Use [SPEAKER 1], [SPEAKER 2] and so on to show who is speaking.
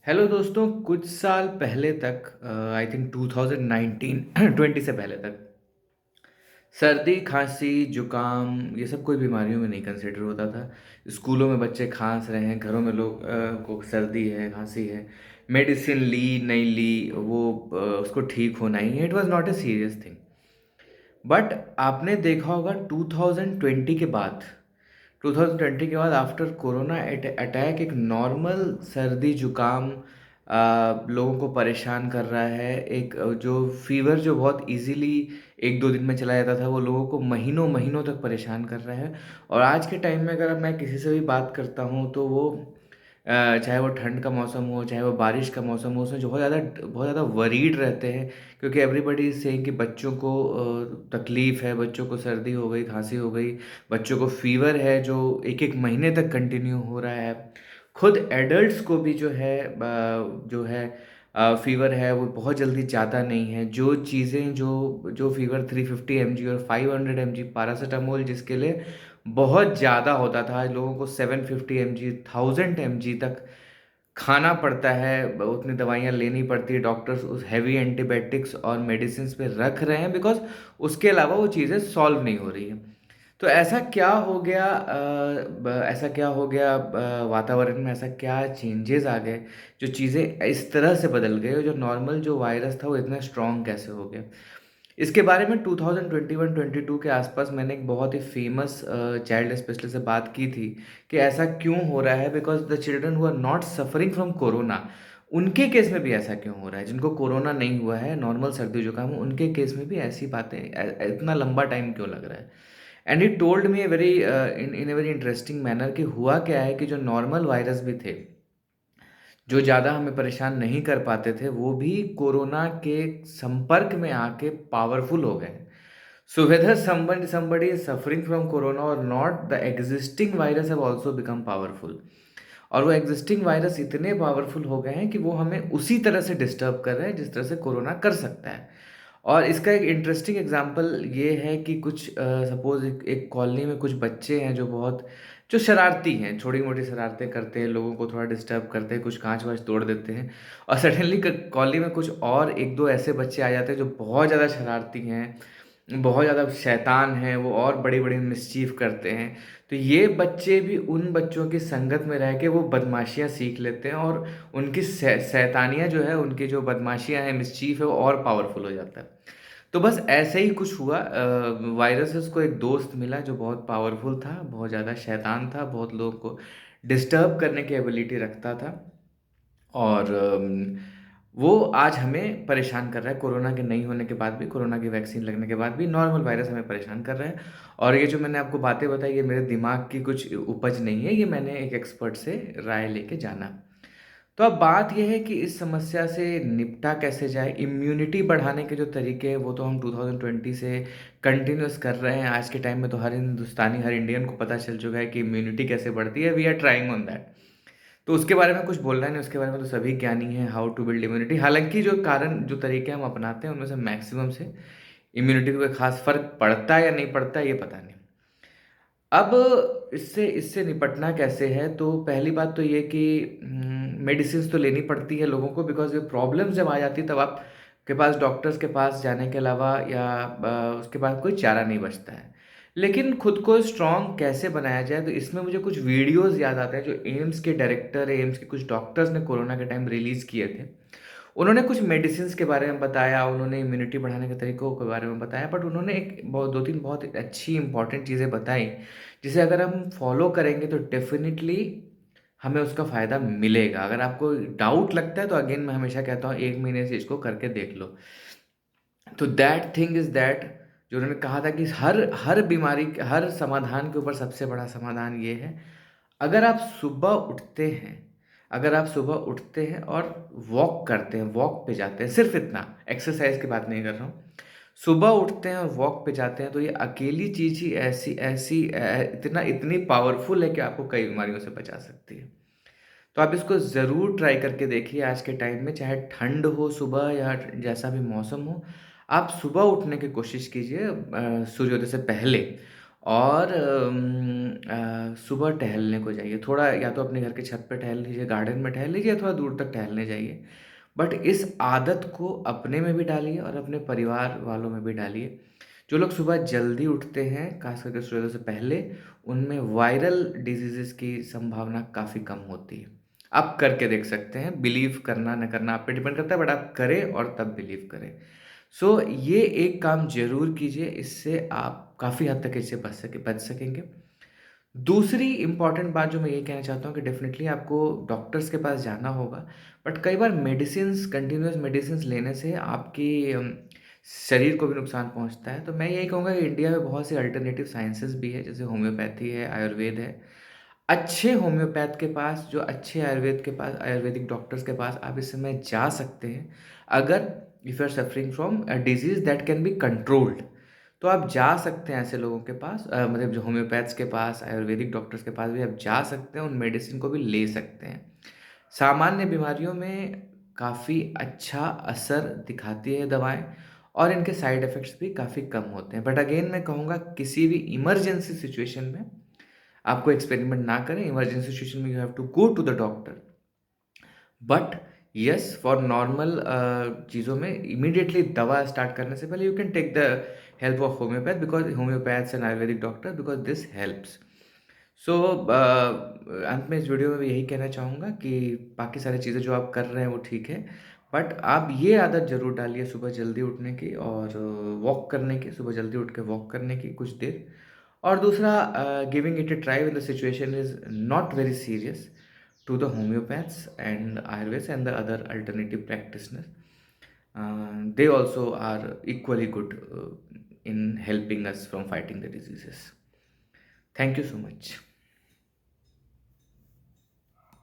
[SPEAKER 1] Hello दोस्तों, कुछ साल पहले तक आई थिंक 2019 20 से पहले तक सर्दी, खांसी, जुकाम ये सब कोई बीमारियों में नहीं कंसिडर होता था। स्कूलों में बच्चे खांस रहे हैं, घरों में लोग को सर्दी है, खांसी है, मेडिसिन ली नहीं ली, वो उसको ठीक होना ही है। It was not a serious thing. But आपने देखा होगा 2020 के बाद 2020 के बाद आफ्टर कोरोना अटैक एक नॉर्मल सर्दी जुकाम लोगों को परेशान कर रहा है। एक जो फीवर जो बहुत इजीली एक दो दिन में चला जाता था, वो लोगों को महीनों महीनों तक परेशान कर रहा है। और आज के टाइम में अगर मैं किसी से भी बात करता हूँ तो वो चाहे वो ठंड का मौसम हो, चाहे वो बारिश का मौसम हो, उसमें जो बहुत ज़्यादा वरीड रहते हैं। क्योंकि एवरीबडी इज सेइंग कि बच्चों को तकलीफ़ है, बच्चों को सर्दी हो गई, खांसी हो गई, बच्चों को फीवर है जो एक एक महीने तक कंटिन्यू हो रहा है। खुद एडल्ट्स को भी जो है फीवर है, वो बहुत जल्दी जाता नहीं है। जो चीज़ें जो जो फीवर 350 mg और 500 mg पैरासीटामोल जिसके लिए बहुत ज़्यादा होता था, आज लोगों को 750 mg 1000 mg तक खाना पड़ता है, उतनी दवाइयाँ लेनी पड़ती है। डॉक्टर्स उस हैवी एंटीबायोटिक्स और मेडिसिन्स पे रख रहे हैं बिकॉज़ उसके अलावा वो चीज़ें सॉल्व नहीं हो रही हैं। तो ऐसा क्या हो गया, ऐसा क्या हो गया, वातावरण में ऐसा क्या चेंजेस आ गए, जो चीज़ें इस तरह से बदल गई और जो नॉर्मल जो वायरस था वो इतना स्ट्रॉन्ग कैसे हो गया। इसके बारे में 2021-22 के आसपास मैंने एक बहुत ही फेमस चाइल्ड स्पेशलिस्ट से बात की थी कि ऐसा क्यों हो रहा है, because the children who are not suffering from corona, उनके केस में भी ऐसा क्यों हो रहा है। जिनको कोरोना नहीं हुआ है, नॉर्मल सर्दी जुकाम हो, उनके केस में भी ऐसी बातें इतना लंबा टाइम क्यों लग रहा है। And he told me a very in a very interesting manner कि हुआ क्या है कि जो नॉर्मल वायरस भी थे, जो ज़्यादा हमें परेशान नहीं कर पाते थे, वो भी कोरोना के संपर्क में आके पावरफुल हो गए। So whether somebody is suffering from corona or not, the existing virus have also become powerful। और वो एग्जिस्टिंग वायरस इतने पावरफुल हो गए हैं कि वो हमें उसी तरह से डिस्टर्ब कर रहे हैं जिस तरह से कोरोना कर सकता है। और इसका एक इंटरेस्टिंग एग्जांपल ये है कि कुछ सपोज़ एक कॉलोनी में कुछ बच्चे हैं जो शरारती हैं, छोटी-मोटी शरारतें करते हैं, लोगों को थोड़ा डिस्टर्ब करते हैं, कुछ काँच-वाँच तोड़ देते हैं। और सडनली क कॉलोनी में कुछ और 1-2 ऐसे बच्चे आ जाते हैं जो बहुत ज़्यादा शरारती हैं, बहुत ज़्यादा शैतान हैं, वो और बड़ी-बड़ी मिस्चीफ़ करते हैं। तो ये बच्चे भी उन बच्चों की संगत में रह के वो बदमाशियाँ सीख लेते हैं और उनकी शैतानियाँ जो है, उनकी जो बदमाशियाँ हैं, मिस्चीफ़ है, वो और पावरफुल हो जाता है। तो बस ऐसे ही कुछ हुआ। वायरसेस को एक दोस्त मिला जो बहुत पावरफुल था, बहुत ज़्यादा शैतान था, बहुत लोगों को डिस्टर्ब करने की एबिलिटी रखता था। और वो आज हमें परेशान कर रहा है। कोरोना के नहीं होने के बाद भी, कोरोना की वैक्सीन लगने के बाद भी नॉर्मल वायरस हमें परेशान कर रहा है। और ये जो मैंने आपको बातें बताई, ये मेरे दिमाग की कुछ उपज नहीं है, ये मैंने एक एक्सपर्ट से राय लेके जाना। तो अब बात ये है कि इस समस्या से निपटा कैसे जाए। इम्यूनिटी बढ़ाने के जो तरीके हैं वो तो हम 2020 से कंटिन्यूअस कर रहे हैं। आज के टाइम में तो हर हिंदुस्तानी, हर इंडियन को पता चल चुका है कि इम्यूनिटी कैसे बढ़ती है। We are trying on that. तो उसके बारे में कुछ बोलना नहीं, उसके बारे में तो सभी ज्ञानी हैं, हाउ टू बिल्ड इम्यूनिटी। हालाँकि जो तरीके हम अपनाते हैं उनमें से मैक्सिमम से इम्यूनिटी पे कोई ख़ास फ़र्क पड़ता है या नहीं पड़ता है, ये पता नहीं। अब इससे इससे निपटना कैसे है? तो पहली बात तो ये कि मेडिसिन्स तो लेनी पड़ती है लोगों को, बिकॉज़ ये प्रॉब्लम्स जब आ जाती है तब आपके पास डॉक्टर्स के पास जाने के अलावा या उसके बाद कोई चारा नहीं बचता है। लेकिन खुद को स्ट्रॉन्ग कैसे बनाया जाए, तो इसमें मुझे कुछ वीडियोज़ याद आते हैं जो एम्स के डायरेक्टर, एम्स के कुछ डॉक्टर्स ने कोरोना के टाइम रिलीज़ किए थे। उन्होंने कुछ मेडिसिन्स के बारे में बताया, उन्होंने इम्यूनिटी बढ़ाने के तरीकों के बारे में बताया, बट उन्होंने एक बहुत 2-3 बहुत अच्छी इम्पोर्टेंट चीज़ें बताई, जिसे अगर हम फॉलो करेंगे तो डेफ़िनिटली हमें उसका फ़ायदा मिलेगा। अगर आपको डाउट लगता है तो अगेन मैं हमेशा कहता हूँ 1 महीने से इसको करके देख लो। तो दैट थिंग इज़ दैट, जो उन्होंने कहा था कि हर हर बीमारी के हर समाधान के ऊपर सबसे बड़ा समाधान ये है, अगर आप सुबह उठते हैं अगर आप सुबह उठते हैं और वॉक करते हैं, वॉक पे जाते हैं, सिर्फ़ इतना, एक्सरसाइज़ की बात नहीं कर रहा हूँ। सुबह उठते हैं और वॉक पे जाते हैं, तो ये अकेली चीज़ ही इतनी पावरफुल है कि आपको कई बीमारियों से बचा सकती है। तो आप इसको ज़रूर ट्राई करके देखिए आज के टाइम में, चाहे ठंड हो सुबह या जैसा भी मौसम हो, आप सुबह उठने की कोशिश कीजिए सूर्योदय से पहले। और सुबह टहलने को जाइए। थोड़ा या तो अपने घर के छत पे टहल लीजिए, गार्डन में टहल लीजिए, या थोड़ा दूर तक टहलने जाइए। बट इस आदत को अपने में भी डालिए और अपने परिवार वालों में भी डालिए। जो लोग सुबह जल्दी उठते हैं, खास करके सूर्योदय से पहले, उनमें वायरल डिजीज़ेज़ की संभावना काफ़ी कम होती है। आप करके देख सकते हैं, बिलीव करना ना करना आप पे डिपेंड करता है, बट आप करें और तब बिलीव करें। सो ये एक काम ज़रूर कीजिए, इससे आप काफ़ी हद तक इससे बच सकेंगे। दूसरी इम्पॉर्टेंट बात जो मैं ये कहना चाहता हूँ कि डेफ़िनेटली आपको डॉक्टर्स के पास जाना होगा, बट कई बार मेडिसिन्स, कंटीन्यूअस मेडिसिन्स लेने से आपकी शरीर को भी नुकसान पहुँचता है। तो मैं यही कहूँगा कि इंडिया में बहुत सी अल्टरनेटिव साइंसेज़ भी है, जैसे होम्योपैथी है, आयुर्वेद है। अच्छे होम्योपैथ के पास, जो अच्छे आयुर्वेद के पास, आयुर्वेदिक डॉक्टर्स के पास आप इस समय जा सकते हैं, अगर if you are suffering from a disease that can be controlled. तो आप जा सकते हैं ऐसे लोगों के पास, मतलब जो होम्योपैथ्स के पास, आयुर्वेदिक डॉक्टर्स के पास भी आप जा सकते हैं, उन मेडिसिन को भी ले सकते हैं। सामान्य बीमारियों में काफ़ी अच्छा असर दिखाती है दवाएँ, और इनके साइड इफ़ेक्ट्स भी काफ़ी कम होते हैं। बट अगेन मैं कहूँगा, किसी भी इमरजेंसी सिचुएशन में आपको एक्सपेरिमेंट ना करें। इमरजेंसी सिचुएशन में you have to go to the doctor. But yes, for normal चीज़ों में इमीडिएटली दवा स्टार्ट करने से पहले you can take the help of homeopath, because homeopaths and Ayurvedic doctor, because this helps. So अंत में इस वीडियो में मैं यही कहना चाहूँगा कि बाकी सारी चीज़ें जो आप कर रहे हैं वो ठीक है, बट आप ये आदत ज़रूर डालिए सुबह जल्दी उठने की, और वॉक करने की, सुबह जल्दी उठ के वॉक करने की कुछ देर। और दूसरा, giving it a try when the situation is not very serious, to the homeopaths and ayurvedics and the other alternative practitioners. They also are equally good in helping us from fighting the diseases. Thank you so much.